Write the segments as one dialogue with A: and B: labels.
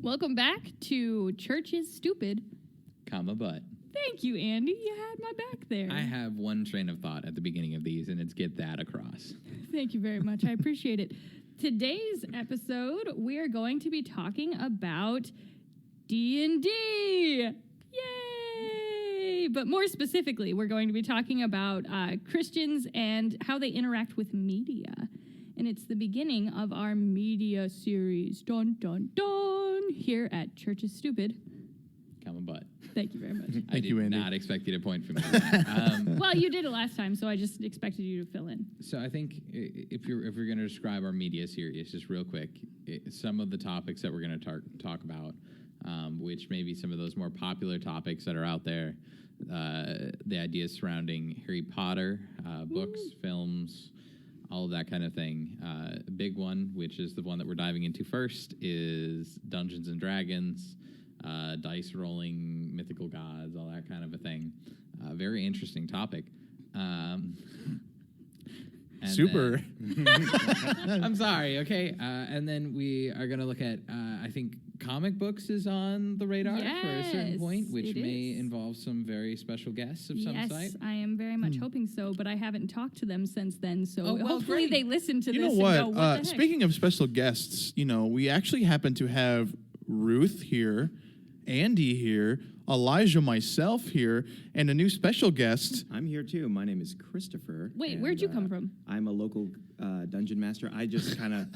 A: Welcome back to Church is Stupid,
B: But.
A: Thank you, Andy. You had my back there.
B: I have one train of thought at the beginning of these, and it's get that across.
A: Thank you very much. I appreciate it. Today's episode, we are going to be talking about D&D. Yay! But more specifically, we're going to be talking about Christians and how they interact with media. And it's the beginning of our media series, dun, dun, dun, here at Church is Stupid.
B: But.
A: Thank you very much.
B: I did
C: Andy.
B: not expect you to point for me.
A: Well, you did it last time, so I just expected you to fill in.
B: So I think if you're going to describe our media series, just real quick, some of the topics that we're going to talk about, which may be some of those more popular topics that are out there, the ideas surrounding Harry Potter, books, films, all of that kind of thing. A big one, which is the one that we're diving into first, is Dungeons and Dragons, dice rolling, mythical gods, all that kind of a thing. Very interesting topic.
C: Super.
B: I'm sorry, okay. And then we are going to look at, I think, comic books is on the radar for a certain point, which may involve some very special guests of some site.
A: Yes, I am very much hoping so, but I haven't talked to them since then, so
B: Oh, well,
A: hopefully
B: great.
A: they listen to
C: You
A: this
C: know what?
A: and go, what the heck?
C: Speaking of special guests, we actually happen to have Ruth here, Andy here, Elijah, myself here, and a new special guest.
D: I'm here too. My name is Christopher.
A: Wait,
D: and,
A: where'd you come from?
D: I'm a local dungeon master. I just kind of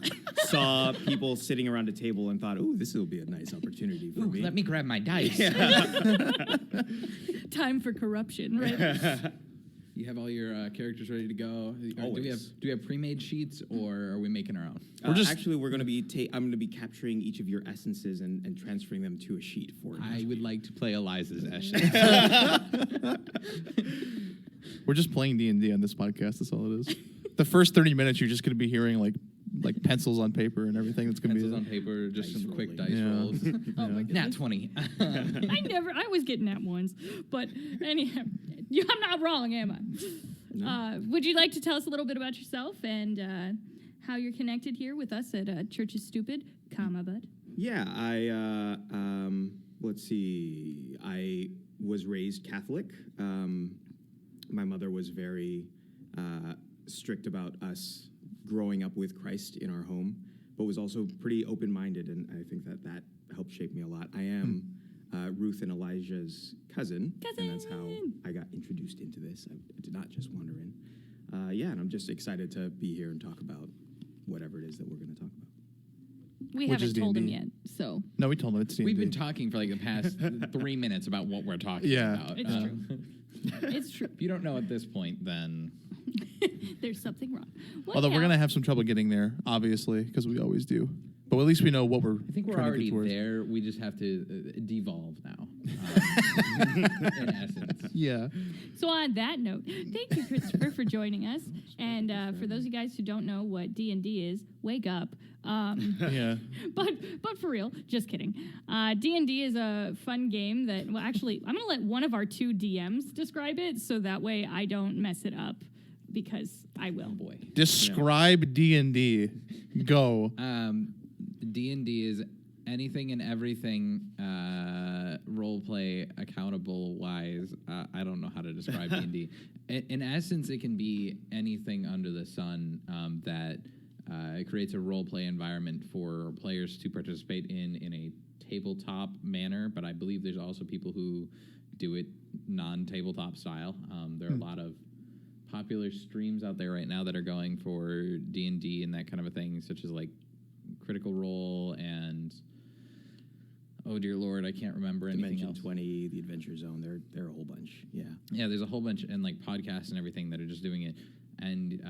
D: saw people sitting around a table and thought, "Oh, this will be a nice opportunity for me."
B: Let me grab my dice.
A: Time for corruption, right?
B: You have all your characters ready to go?
D: Always.
B: Do we have pre-made sheets, or are we making our own?
D: Actually, we're going to be. I'm going to be capturing each of your essences and transferring them to a sheet for you.
B: I would like to play Eliza's essence.
C: We're just playing D&D on this podcast. That's all it is. The first 30 minutes, you're just going to be hearing like pencils on paper and everything. That's going to be
B: Pencils on paper, just
D: Dice
B: some quick dice
D: rolling.
B: rolls.
A: Oh my
B: Nat 20.
A: I was getting that once, but anyhow, I'm not wrong, am I?
D: No.
A: Would you like to tell us a little bit about yourself and how you're connected here with us at Church is Stupid, Bud?
D: Yeah, I let's see. I was raised Catholic. My mother was very strict about us growing up with Christ in our home, but was also pretty open-minded, and I think that helped shape me a lot. I am Ruth and Elijah's cousin, and that's how I got introduced into this. I did not just wander in. And I'm just excited to be here and talk about whatever it is that we're going to talk about.
A: We
C: Which
A: haven't
C: is
A: told him
C: D&D.
A: yet, so.
C: No, we told him it's D&D.
B: We've been talking for like the past 3 minutes about what we're talking about.
A: It's true. It's true.
B: If you don't know at this point, then
A: There's something wrong. Well,
C: Although
A: yeah.
C: we're going to have some trouble getting there, obviously, because we always do. But at least we know what we're
B: I think we're
C: trying to
B: already
C: get towards.
B: there. We just have to devolve now, in essence.
C: Yeah.
A: So on that note, thank you, Christopher, for joining us. And for those of you guys who don't know what D&D is, wake up.
C: Yeah.
A: But for real, just kidding. D&D is a fun game that, well, actually, I'm going to let one of our two DMs describe it, so that way I don't mess it up, because I will.
B: Oh boy.
C: Describe D&D. Go.
B: D&D is anything and everything role play accountable wise. I don't know how to describe D&D. In essence, it can be anything under the sun that creates a role play environment for players to participate in a tabletop manner. But I believe there's also people who do it non-tabletop style. There are a lot of popular streams out there right now that are going for D&D and that kind of a thing, such as like Critical Role and oh dear Lord, I can't remember anything
D: Dimension
B: else.
D: 20, the Adventure Zone, they're a whole bunch.
B: Yeah, there's a whole bunch and like podcasts and everything that are just doing it. And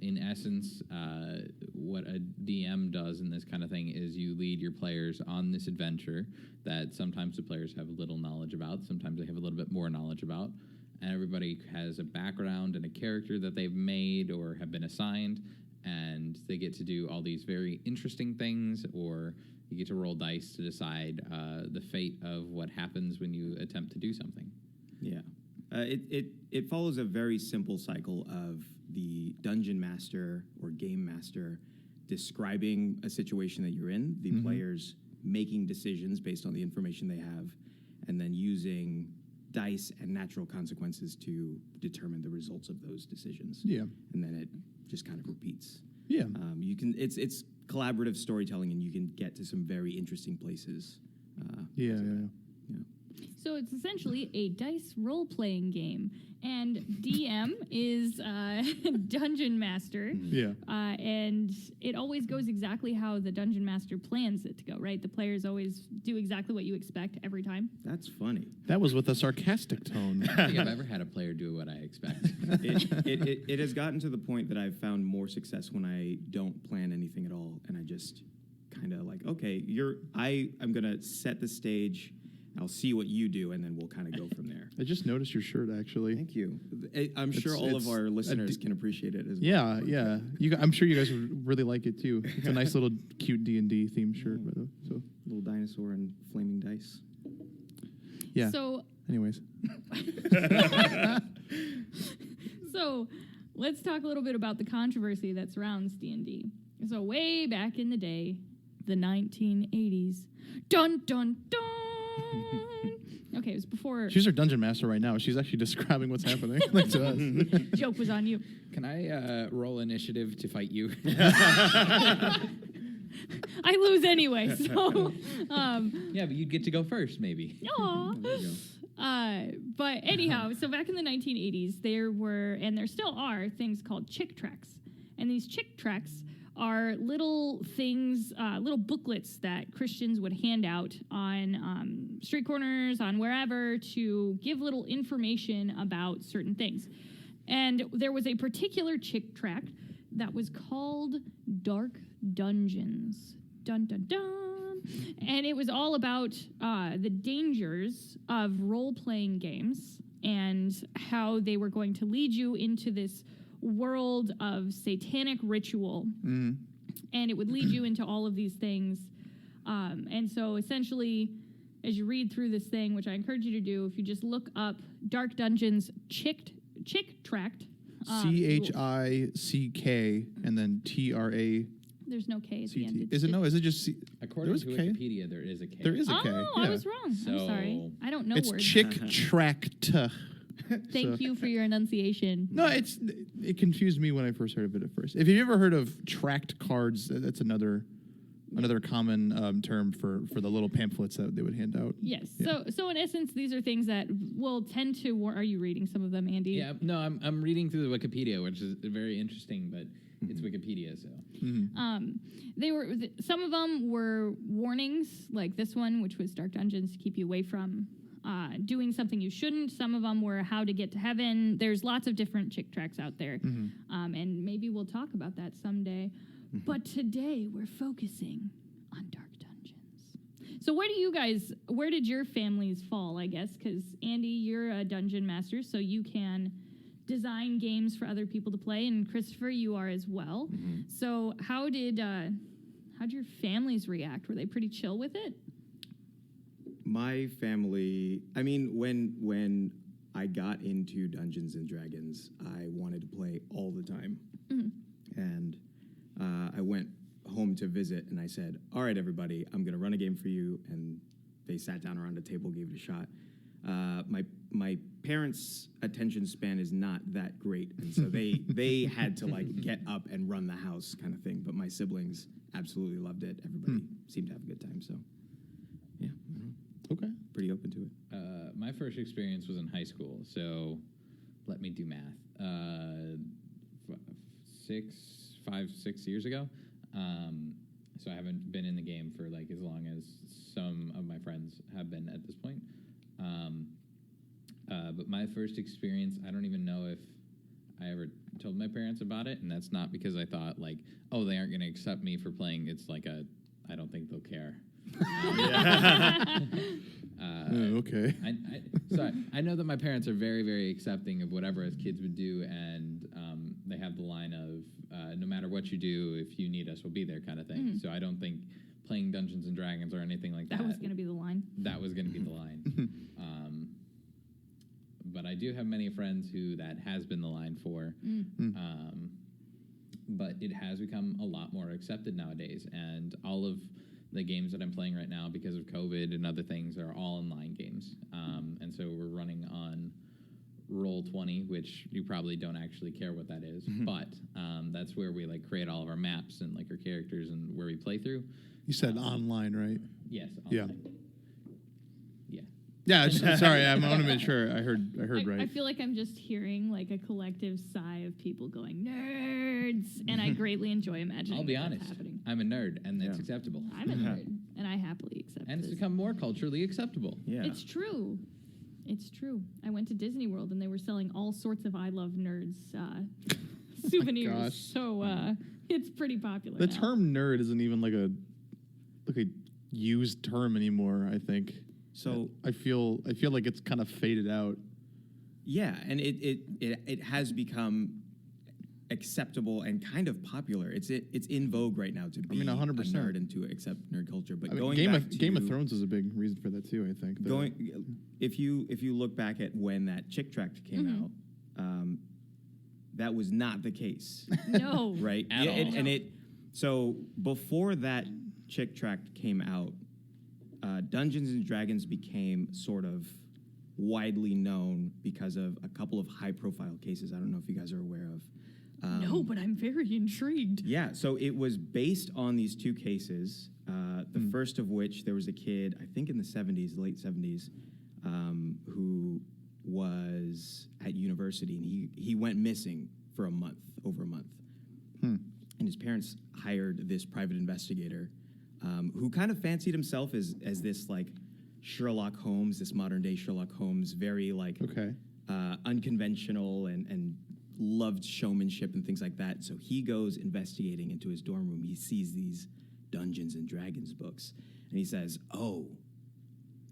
B: in essence, what a DM does in this kind of thing is you lead your players on this adventure that sometimes the players have little knowledge about, sometimes they have a little bit more knowledge about. And everybody has a background and a character that they've made or have been assigned, and they get to do all these very interesting things, or you get to roll dice to decide the fate of what happens when you attempt to do something.
D: Yeah. It follows a very simple cycle of the dungeon master or game master describing a situation that you're in, the players making decisions based on the information they have, and then using dice and natural consequences to determine the results of those decisions.
C: Yeah.
D: And then it just kind of repeats.
C: Yeah.
D: It's collaborative storytelling, and you can get to some very interesting places.
C: Yeah.
A: So it's essentially a dice role-playing game, and DM is Dungeon Master.
C: Yeah.
A: And it always goes exactly how the Dungeon Master plans it to go, right? The players always do exactly what you expect every time.
D: That's funny.
C: That was with a sarcastic tone.
B: I don't think I've ever had a player do what I expect.
D: It has gotten to the point that I've found more success when I don't plan anything at all, and I just kind of like, okay, I'm gonna set the stage. I'll see what you do, and then we'll kind of go from there.
C: I just noticed your shirt, actually.
D: Thank you. I'm sure all of our listeners can appreciate it as well.
C: Yeah, yeah. I'm sure you guys would really like it too. It's a nice little cute D&D themed shirt. So
D: Little dinosaur and flaming dice.
C: yeah.
A: So
C: Anyways,
A: So let's talk a little bit about the controversy that surrounds D&D. So way back in the day, the 1980s, dun dun dun. Okay, it was before.
C: she's our dungeon master right now. She's actually describing what's happening like to us.
A: Joke was on you.
B: Can I roll initiative to fight you?
A: I lose anyway, so.
B: Yeah, but you'd get to go first, maybe.
A: Aw.
D: There you go.
A: But anyhow, so back in the 1980s, there were, and there still are, things called Chick Tracts. And these Chick Tracts are little things, little booklets that Christians would hand out on street corners, on wherever, to give little information about certain things. And there was a particular Chick Tract that was called Dark Dungeons. Dun dun dun. And it was all about the dangers of role-playing games and how they were going to lead you into this world of satanic ritual.
C: Mm.
A: And it would lead you into all of these things. And so essentially, as you read through this thing, which I encourage you to do, if you just look up Dark Dungeons Chick Tract.
C: CHICK and then TRACT.
A: There's no K at the end.
C: Is it no? Is it just C?
B: According
C: There
B: to
C: was a K?
B: Wikipedia, there is a K.
C: There is a K.
A: Oh,
C: Yeah.
A: I was wrong. I'm sorry.
B: So-
A: I don't know
C: It's
A: words.
C: Chick Tract.
A: Thank you for your enunciation.
C: No, it confused me when I first heard of it at first. If you've ever heard of tract cards, that's another common term for the little pamphlets that they would hand out.
A: Yes.
C: Yeah.
A: So in essence, these are things that will tend to. Are you reading some of them, Andy?
B: Yeah, no, I'm reading through the Wikipedia, which is very interesting, but it's Wikipedia, so.
A: They were some of them were warnings, like this one, which was Dark Dungeons to keep you away from doing something you shouldn't. Some of them were how to get to heaven. There's lots of different Chick Tracts out there, and maybe we'll talk about that someday. But today we're focusing on Dark Dungeons. So where did your families fall, I guess? Because Andy, you're a dungeon master, so you can design games for other people to play, and Christopher, you are as well. So how'd your families react? Were they pretty chill with it?
D: My family, I mean, when I got into Dungeons and Dragons, I wanted to play all the time. And I went home to visit, and I said, all right, everybody, I'm going to run a game for you. And they sat down around a table, gave it a shot. My parents' attention span is not that great, and so they had to like get up and run the house kind of thing. But my siblings absolutely loved it. Everybody seemed to have a good time. So, yeah,
C: Okay.
D: pretty open to it.
B: My first experience was in high school, so let me do math. 6 years ago. So I haven't been in the game for like as long as some of my friends have been at this point. But my first experience, I don't even know if I ever told my parents about it, and that's not because I thought like, oh, they aren't going to accept me for playing. It's like I don't think they'll care.
C: Okay.
B: I know that my parents are very, very accepting of whatever us kids would do, and they have the line of, no matter what you do, if you need us, we'll be there kind of thing. So I don't think playing Dungeons & Dragons or anything like that.
A: That was going to be the line.
B: That was going to be the line. But I do have many friends who that has been the line for. But it has become a lot more accepted nowadays, and all of the games that I'm playing right now, because of COVID and other things, are all online games. And so we're running on Roll20, which you probably don't actually care what that is, but that's where we like create all of our maps and like our characters and where we play through.
C: You said online, right?
B: Yes.
C: Yeah.
B: Online. Yeah.
C: Yeah, sorry, I want to make sure I heard right.
A: I feel like I'm just hearing like a collective sigh of people going nerds, and I greatly enjoy imagining.
B: I'll be
A: that's
B: honest.
A: happening.
B: I'm a nerd, and that's acceptable.
A: I'm a nerd, and I happily accept.
B: And it's
A: this.
B: become more culturally acceptable.
D: Yeah.
A: It's true. It's true. I went to Disney World, and they were selling all sorts of I Love Nerds souvenirs.
C: gosh.
A: So it's pretty popular.
C: The
A: now.
C: term nerd isn't even like a used term anymore, I think.
D: So
C: I feel like it's kind of faded out.
D: yeah, and it has become acceptable and kind of popular. It's in vogue right now to be
C: 100%.
D: a nerd and to accept nerd culture. But
C: I mean,
D: going
C: Game of Thrones is a big reason for that too, I think.
D: if you look back at when that Chick Tract came out, that was not the case,
A: No.
D: right?
B: At all.
D: So before that Chick Tract came out, Dungeons and Dragons became sort of widely known because of a couple of high-profile cases. I don't know if you guys are aware of.
A: No, but I'm very intrigued.
D: Yeah, so it was based on these two cases. The first of which, there was a kid, I think in the 70s, late 70s, who was at university, and he went missing for over a month. And his parents hired this private investigator who kind of fancied himself as this like Sherlock Holmes, this modern day Sherlock Holmes, very like unconventional and loved showmanship and things like that. So he goes investigating into his dorm room. He sees these Dungeons and Dragons books, and he says, "Oh,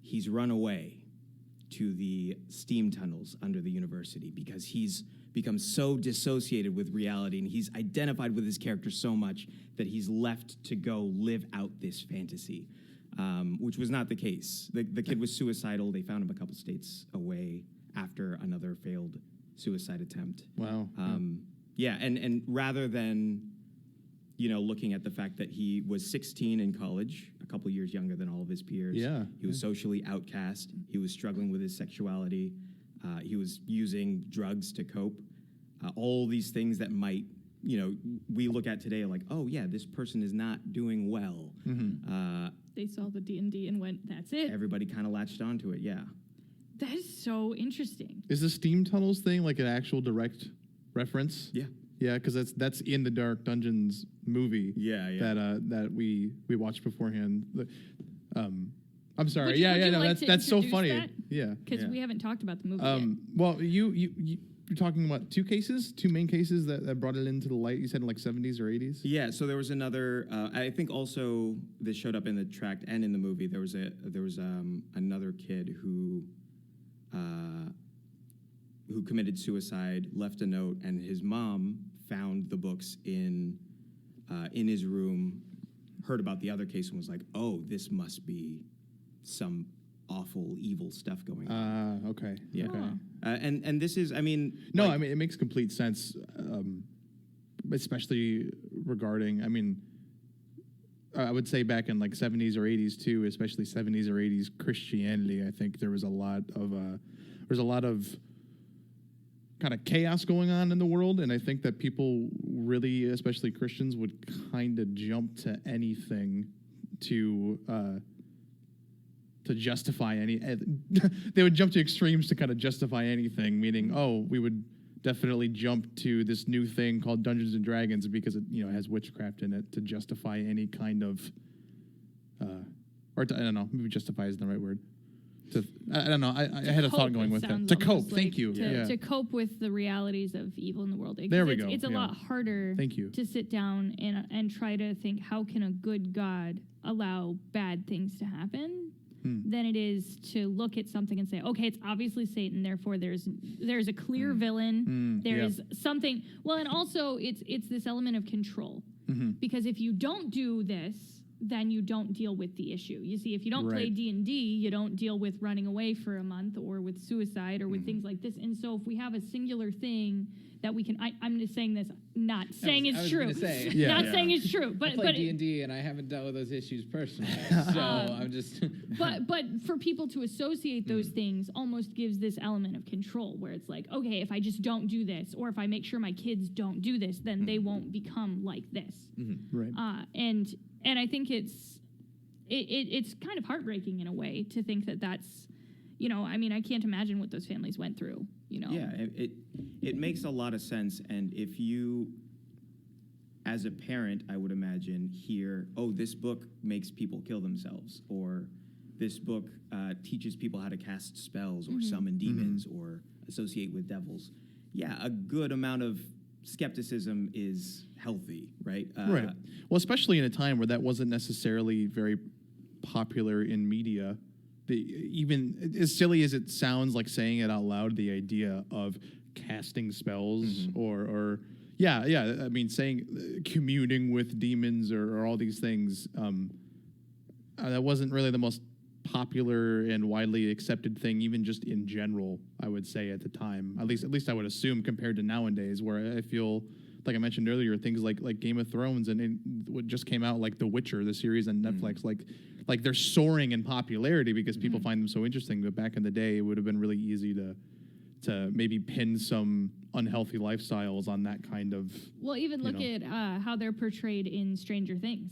D: he's run away to the steam tunnels under the university because he's become so dissociated with reality, and he's identified with his character so much that he's left to go live out this fantasy," which was not the case. The kid was suicidal. They found him a couple states away after another failed suicide attempt.
C: Wow.
D: Yeah, and rather than, looking at the fact that he was 16 in college, a couple years younger than all of his peers.
C: Yeah.
D: He was socially outcast. He was struggling with his sexuality. He was using drugs to cope. All these things that might, we look at today like, oh, yeah, this person is not doing well.
A: They saw the D&D and went, that's it.
D: Everybody kind of latched onto it, yeah.
A: That is so interesting.
C: Is the steam tunnels thing like an actual direct reference?
D: Yeah.
C: Yeah, because that's in the Dark Dungeons movie.
D: Yeah.
C: That we watched beforehand. I'm sorry.
A: Would you
C: No,
A: like to
C: that's so
A: introduce
C: funny.
A: that?
C: Yeah.
A: Because we haven't talked about the movie yet.
C: Well, you're talking about two main cases that brought it into the light. You said in like 70s or 80s.
D: Yeah, so there was another. I think also this showed up in the tract and in the movie. There was another kid who committed suicide, left a note, and his mom found the books in his room, heard about the other case, and was like, "Oh, this must be some awful, evil stuff going on."
C: Okay.
D: Yeah.
C: Okay.
D: And this is, I mean,
C: No, I mean it makes complete sense, especially regarding. I mean, I would say back in like 70s or 80s too, especially 70s or 80s Christianity. I think there was a lot of kind of chaos going on in the world, and I think that people really, especially Christians, would kind of jump to anything to justify any. They would jump to extremes to kind of justify anything. Meaning, we would definitely jump to this new thing called Dungeons and Dragons because it has witchcraft in it to justify any kind of, I don't know, maybe justify isn't the right word. I don't know. I had a thought going with that. To cope. Thank you.
A: To cope with the realities of evil in the world.
C: There we go.
A: It's a lot harder.
C: Thank you.
A: To sit down and try to think, how can a good God allow bad things to happen? Than it is to look at something and say, okay, it's obviously Satan, therefore there's a clear villain. There's something. Well, and also it's this element of control. Because if you don't do this, then you don't deal with the issue. You see, if you don't play D&D, you don't deal with running away for a month or with suicide or with things like this. And so if we have a singular thing that we can. I'm just saying this, not saying
B: I
A: it's
B: was
A: true.
B: gonna say.
A: Not saying it's true,
B: I
A: but
B: play
A: but
B: D&D and I haven't dealt with those issues personally, so I'm just.
A: but for people to associate those things almost gives this element of control, where it's like, okay, if I just don't do this, or if I make sure my kids don't do this, then they won't become like this.
C: Right.
A: And I think it's kind of heartbreaking in a way to think that that's, I mean, I can't imagine what those families went through.
D: Yeah, it makes a lot of sense. And if you, as a parent, I would imagine, hear, oh, this book makes people kill themselves, or this book teaches people how to cast spells or summon demons or associate with devils. Yeah, a good amount of skepticism is healthy, right?
C: Right. Well, especially in a time where that wasn't necessarily very popular in media. Even as silly as it sounds, like saying it out loud, the idea of casting spells or I mean, saying communing with demons or all these things, that wasn't really the most popular and widely accepted thing, even just in general, I would say at the time. At least I would assume, compared to nowadays, where I feel, like I mentioned earlier, things like Game of Thrones and what just came out, like The Witcher, the series on Netflix, like they're soaring in popularity because people find them so interesting. But back in the day, it would have been really easy to maybe pin some unhealthy lifestyles on that kind of.
A: Well, even look at how they're portrayed in Stranger Things.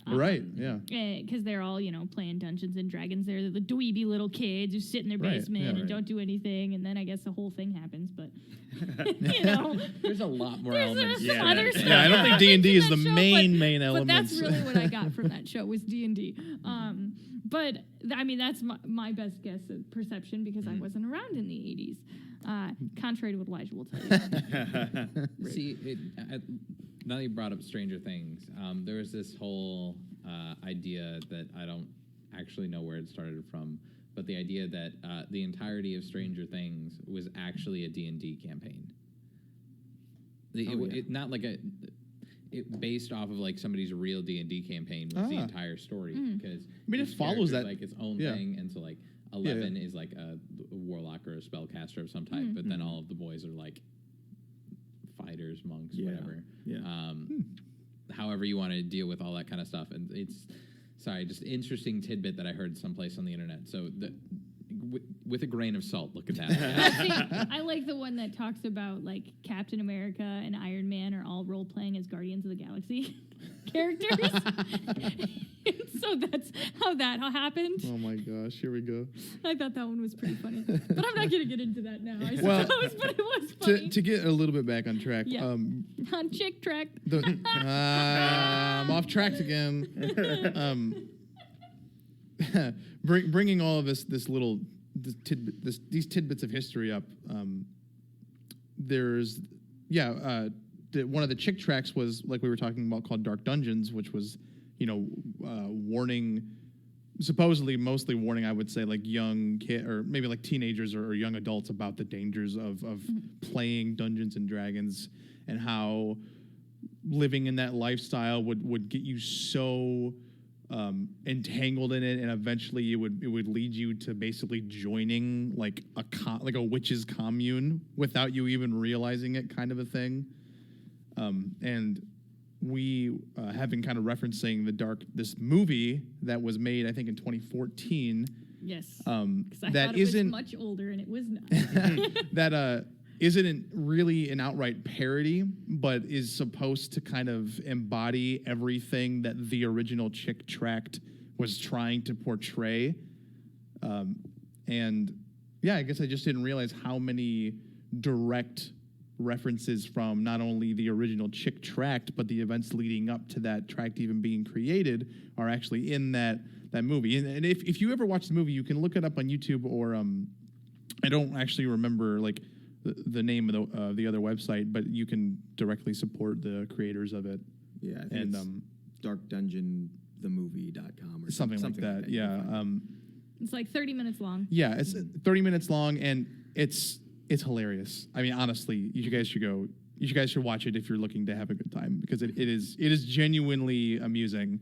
C: Right, yeah.
A: Because they're all, playing Dungeons and Dragons. They're the dweeby little kids who sit in their basement and don't do anything. And then I guess the whole thing happens. But,
B: There's a lot more
A: there's
B: elements.
A: some other stuff.
C: Yeah, I don't think D&D is the
A: show,
C: main
A: But
C: element.
A: that's really what I got from that show was D&D. But, I mean, that's my best guess of perception because I wasn't around in the 80s. Contrary to what Elijah will tell you.
B: See, now that you brought up Stranger Things, there was this whole idea that I don't actually know where it started from, but the idea that the entirety of Stranger Things was actually a D&D campaign. It not like it based off of like somebody's real D&D campaign was the entire story because
C: I mean, it
B: each
C: follows
B: character's
C: that
B: like its own thing, and so like 11 is like a warlock or a spellcaster of some type, but then all of the boys are like fighters, monks, whatever.
D: Yeah.
B: However you want to deal with all that kind of stuff. And it's, just interesting tidbit that I heard someplace on the internet. So with a grain of salt, look at that.
A: I like the one that talks about like Captain America and Iron Man are all role playing as Guardians of the Galaxy characters. So that's how that happened.
C: Oh my gosh, here we go.
A: I thought that one was pretty funny, but I'm not going to get into that now. I
C: Well,
A: suppose, but it was funny.
C: To get a little bit back on track,
A: on Chick Tract.
C: I'm off track again. Bringing all of these tidbits of history up. There's one of the Chick Tracts was, like we were talking about, called Dark Dungeons, which was warning, supposedly mostly warning, I would say, like young kid or maybe like teenagers or young adults about the dangers of playing Dungeons and Dragons, and how living in that lifestyle would get you so entangled in it, and eventually it would lead you to basically joining like a witch's commune without you even realizing it, kind of a thing. And we have been kind of referencing this movie that was made, I think, in 2014.
A: Yes.
C: That
A: thought it was much older, and it was not.
C: That isn't really an outright parody, but is supposed to kind of embody everything that the original Chick Tract was trying to portray. And yeah, I guess I just didn't realize how many direct references from not only the original Chick Tract, but the events leading up to that tract even being created are actually in that movie. And if you ever watch the movie, you can look it up on YouTube, or I don't actually remember like the name of the other website, but you can directly support the creators of it.
D: Yeah, I think it's darkdungeonthemovie.com or
C: something like that. Yeah.
A: It's like 30 minutes long.
C: Yeah, it's 30 minutes long, and it's hilarious. I mean, honestly, you guys should watch it if you're looking to have a good time, because it is genuinely amusing.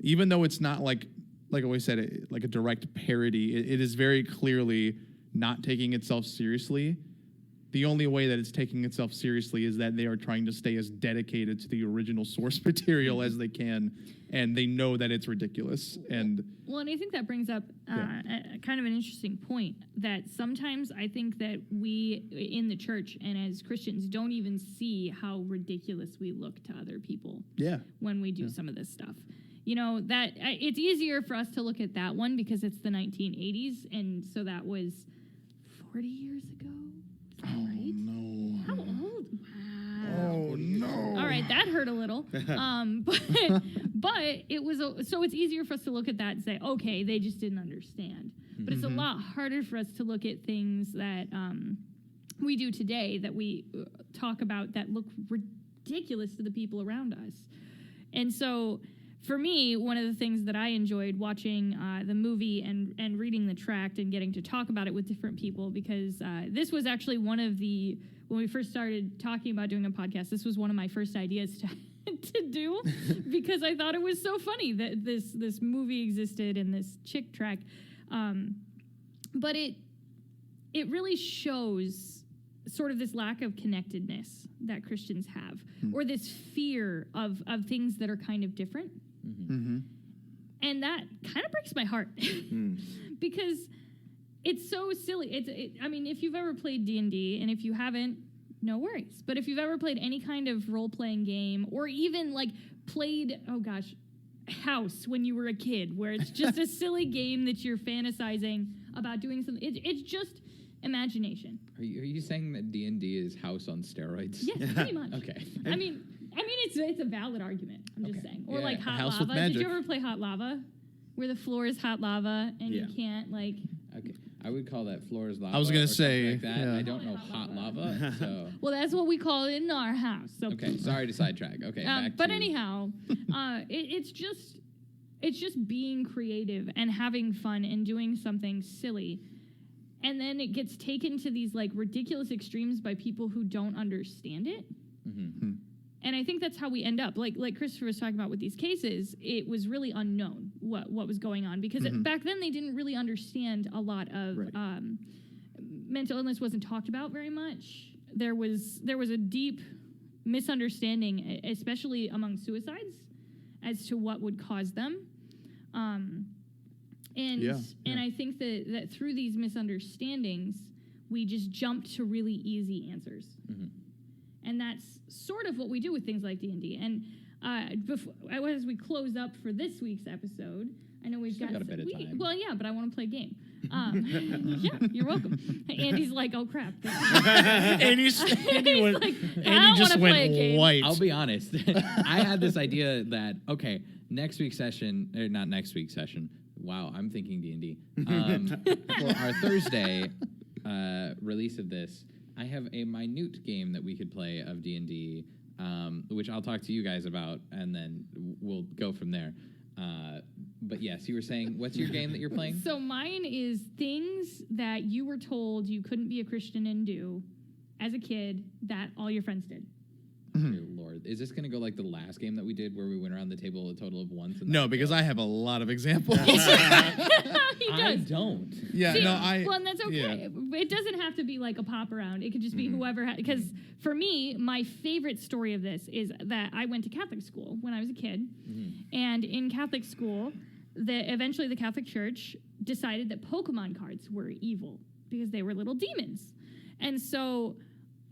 C: Even though it's not like I always said, like a direct parody, it is very clearly not taking itself seriously, the only way that it's taking itself seriously is that they are trying to stay as dedicated to the original source material as they can, and they know that it's ridiculous. And
A: I think that brings up a kind of an interesting point, that sometimes I think that we in the church and as Christians don't even see how ridiculous we look to other people when we do some of this stuff. You know, that it's easier for us to look at that one because it's the 1980s, and so that was 40 years ago. Right?
C: No.
A: How old? Wow.
C: Oh no.
A: All right, that hurt a little. But it was so it's easier for us to look at that and say, okay, they just didn't understand. But it's a lot harder for us to look at things that we do today that we talk about that look ridiculous to the people around us. And so for me, one of the things that I enjoyed watching the movie and reading the tract and getting to talk about it with different people, because this was actually one of the, when we first started talking about doing a podcast, this was one of my first ideas to do, because I thought it was so funny that this movie existed and this Chick Tract. But it really shows sort of this lack of connectedness that Christians have, or this fear of things that are kind of different. And that kind of breaks my heart because it's so silly. I mean, if you've ever played D&D, and if you haven't, no worries. But if you've ever played any kind of role-playing game, or even like played, House when you were a kid, where it's just a silly game that you're fantasizing about doing something. It's just imagination.
B: Are you saying that D&D is House on steroids?
A: Yes, pretty much.
B: Okay.
A: I mean, it's a valid argument. I'm just saying. Or like hot
C: House with
A: lava. Did
C: magic.
A: you ever play hot lava, where the floor is hot lava and you can't like?
B: Okay. I would call that floor is lava.
C: I was gonna
B: or something
C: say,
B: like that.
C: yeah.
B: I don't know hot lava. So
A: Well, that's what we call it in our house. So
B: okay, sorry to sidetrack. Okay, back
A: but
B: to
A: anyhow, it's just being creative and having fun and doing something silly, and then it gets taken to these like ridiculous extremes by people who don't understand it. And I think that's how we end up. Like Christopher was talking about with these cases, it was really unknown what was going on, because back then they didn't really understand a lot of mental illness wasn't talked about very much. There was a deep misunderstanding, especially among suicides, as to what would cause them. And I think that through these misunderstandings, we just jumped to really easy answers. And that's sort of what we do with things like D&D. And as we close up for this week's episode, I know we've got
B: a bit of time.
A: Well, yeah, but I want to play a game. Yeah, you're welcome. Andy's like, oh, crap.
C: Andy
A: He's like, I don't
C: just
A: wanna play a game.
C: went white.
B: I'll be honest. I had this idea that, okay, next week's session, or not next week's session. Wow, I'm thinking D&D. For our Thursday release of this, I have a minute game that we could play of D&D, which I'll talk to you guys about, and then we'll go from there. But yes, you were saying, what's your game that you're playing?
A: So mine is things that you were told you couldn't be a Christian and do as a kid that all your friends did.
B: Dear Lord. Is this going to go like the last game that we did where we went around the table a total of once? And
C: No, because I have a lot of examples.
A: He does.
B: I don't.
C: Yeah,
A: See,
C: no,
A: well, and that's okay. It doesn't have to be like a pop around. It could just be whoever. Because for me, my favorite story of this is that I went to Catholic school when I was a kid, and in Catholic school, eventually the Catholic Church decided that Pokemon cards were evil because they were little demons, and so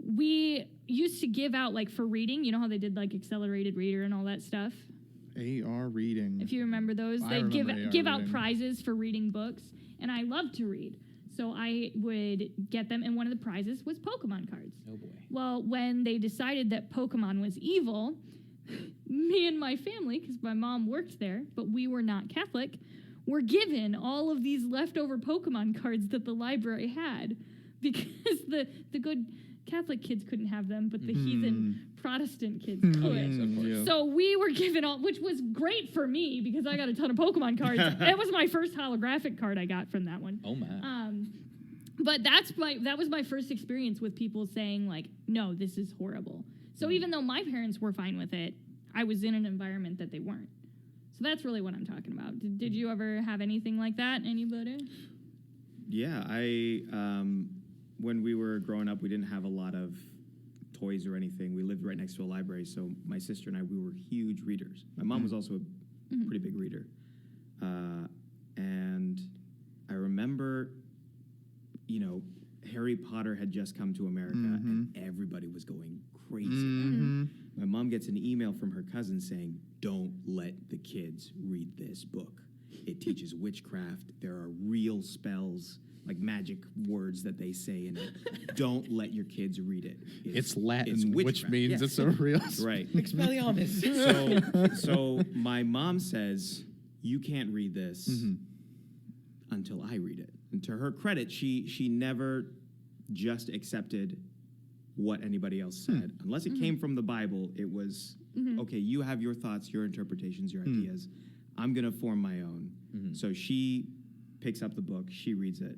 A: we used to give out, like, for reading. You know how they did like accelerated reader and all that stuff.
C: AR reading.
A: If you remember those, they give out prizes for reading books, and I love to read. So I would get them, and one of the prizes was Pokemon cards.
B: Oh, boy.
A: Well, when they decided that Pokemon was evil, me and my family, because my mom worked there, but we were not Catholic, were given all of these leftover Pokemon cards that the library had, because the good Catholic kids couldn't have them, but the heathen Protestant kids could.
B: Yes, of course.
C: Yeah.
A: So we were given all, which was great for me because I got a ton of Pokemon cards. That was my first holographic card I got from that one.
B: Oh, my.
A: But that was my first experience with people saying, like, no, this is horrible. So even though my parents were fine with it, I was in an environment that they weren't. So that's really what I'm talking about. Did you ever have anything like that? Anybody?
D: Yeah, when we were growing up, we didn't have a lot of toys or anything. We lived right next to a library, so my sister and I, we were huge readers. My mom was also a pretty big reader. And I remember, Harry Potter had just come to America, and everybody was going crazy about it. My mom gets an email from her cousin saying, "Don't let the kids read this book. It teaches witchcraft. There are real spells, like magic words that they say in it. Don't let your kids read it.
C: It's Latin,
D: it's
C: which
D: witchcraft."
C: means it's a real.
D: Right.
B: Expelliarmus.
D: So my mom says, "You can't read this until I read it." And to her credit, she never just accepted what anybody else said. Unless it came from the Bible, it was, okay, you have your thoughts, your interpretations, your ideas. I'm going to form my own. So she picks up the book, she reads it,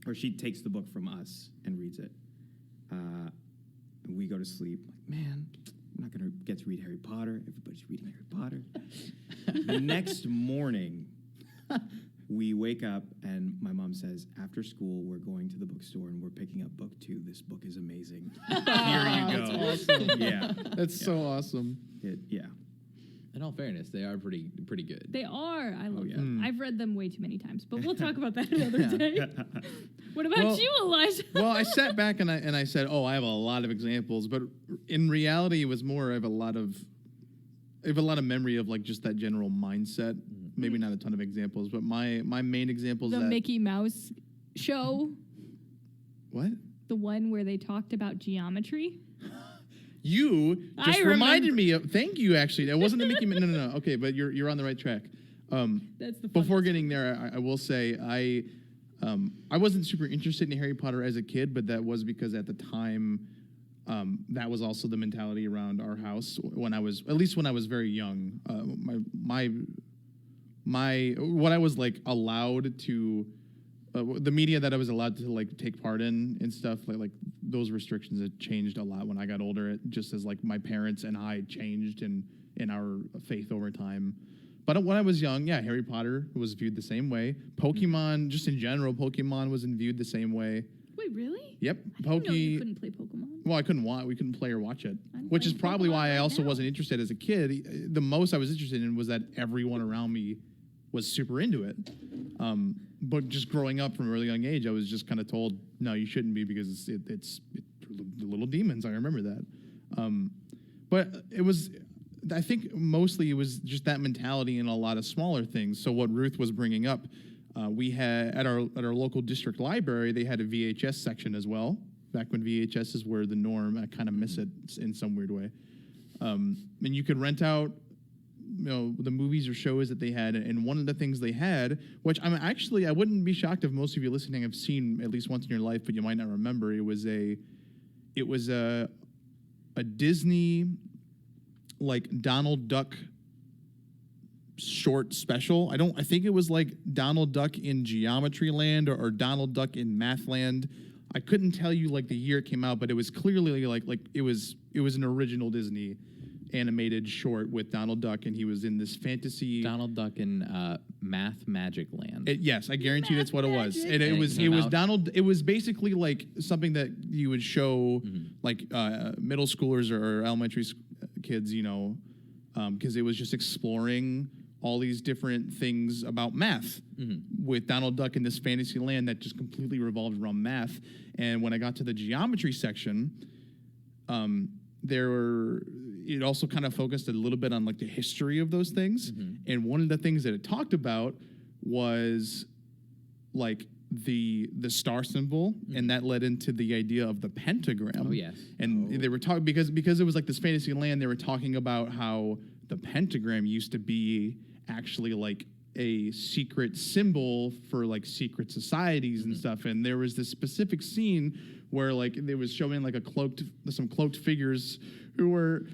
D: or she takes the book from us and reads it. And we go to sleep. Like, man, I'm not going to get to read Harry Potter. Everybody's reading Harry Potter. The next morning, we wake up and my mom says, "After school, we're going to the bookstore and we're picking up book 2. This book is amazing. Here you go."
C: That's awesome.
D: Yeah.
C: That's so awesome.
D: Yeah.
B: In all fairness, they are pretty good.
A: They are. I love
D: yeah.
A: them. I've read them way too many times, but we'll talk about that another day. What about
C: Well-
A: you, Elijah?
C: Well, I sat back and I said, "Oh, I have a lot of examples," but in reality, it was more I have a lot of memory of like just that general mindset. Maybe not a ton of examples, but my main examples
A: The
C: that
A: Mickey Mouse show,
C: what
A: the one where they talked about geometry.
C: you just
A: I
C: reminded me of. Thank you. Actually, that wasn't the Mickey. No. Okay, but you're on the right track.
A: That's the
C: Before
A: funniest.
C: getting there, I will say I wasn't super interested in Harry Potter as a kid, but that was because at the time that was also the mentality around our house when I was very young. My what I was like allowed to the media that I was allowed to like take part in and stuff like those restrictions had changed a lot when I got older, just as like my parents and I changed in our faith over time. But when I was young, yeah, Harry Potter was viewed the same way. Pokemon, just in general, Pokemon wasn't viewed the same way.
A: Wait, really?
C: Yep,
A: I didn't know you couldn't play Pokemon.
C: Well, we couldn't play or watch it,
A: I'm
C: which is
A: playing
C: probably
A: Pokemon
C: why I
A: right
C: also
A: now.
C: wasn't interested as a kid. The most I was interested in was that everyone around me was super into it. But just growing up from a really young age, I was just kind of told, no, you shouldn't be because it's the little demons. I remember that. But it was, I think mostly it was just that mentality and a lot of smaller things. So what Ruth was bringing up, we had at our local district library, they had a VHS section as well. Back when VHSs were the norm, I kind of miss it in some weird way. And you could rent out, the movies or shows that they had, and one of the things they had, which I wouldn't be shocked if most of you listening have seen at least once in your life, but you might not remember. It was a Disney like Donald Duck short special. I think it was like Donald Duck in Geometry Land or Donald Duck in Math Land. I couldn't tell you like the year it came out, but it was clearly like it was an original Disney animated short with Donald Duck, and he was in this fantasy.
B: Donald Duck in Math Magic Land.
C: Yes, I guarantee that's what it was.
A: Magic.
C: And it
B: And it
C: was
B: came out-
C: Donald. It was basically like something that you would show like middle schoolers or elementary kids, because it was just exploring all these different things about math with Donald Duck in this fantasy land that just completely revolved around math. And when I got to the geometry section, it also kind of focused a little bit on like the history of those things. And one of the things that it talked about was like the star symbol, and that led into the idea of the pentagram.
B: Oh, yes.
C: And they were talking because it was like this fantasy land, they were talking about how the pentagram used to be actually like a secret symbol for like secret societies and stuff. And there was this specific scene where like they was showing like some cloaked figures who were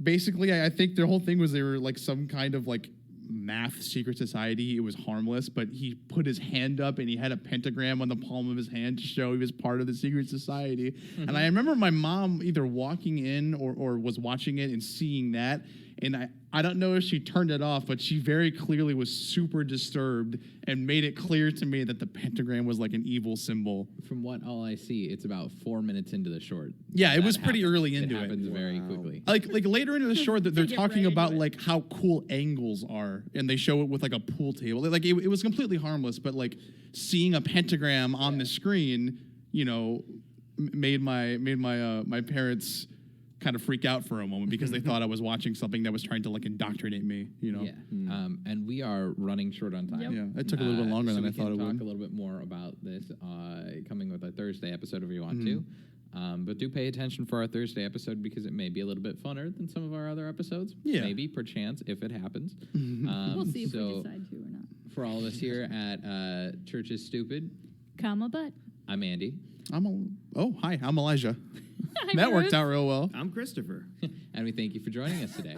C: basically, I think their whole thing was they were like some kind of like math secret society. It was harmless, but he put his hand up and he had a pentagram on the palm of his hand to show he was part of the secret society. And I remember my mom either walking in or was watching it and seeing that And I don't know if she turned it off, but she very clearly was super disturbed and made it clear to me that the pentagram was like an evil symbol.
B: From what all I see, it's about 4 minutes into the short.
C: Yeah, it
B: That
C: was pretty
B: happens.
C: early into
B: It happens
C: it.
B: very quickly.
C: Like later into the short, that they're
A: Get
C: talking
A: right
C: about
A: into it.
C: like how cool angles are, and they show it with like a pool table. Like it was completely harmless, but like seeing a pentagram on the screen, you know, made my parents kind of freak out for a moment because they thought I was watching something that was trying to like indoctrinate me. You know.
B: Yeah. And we are running short on time.
A: Yep.
C: Yeah, it took a little bit longer
B: so
C: than I
B: we
C: thought
B: can
C: it
B: talk
C: would.
B: a little bit more about this coming with our Thursday episode if you want to. But do pay attention for our Thursday episode because it may be a little bit funner than some of our other episodes.
C: Yeah.
B: Maybe, perchance, if it happens.
A: We'll see if we
B: so
A: decide to or not.
B: for all of us here at Church is Stupid,
A: Comma, but.
B: I'm Andy.
C: Hi, I'm Elijah.
A: Hi,
C: That worked
A: Ruth.
C: out real well.
D: I'm Christopher.
B: And we thank you for joining us today.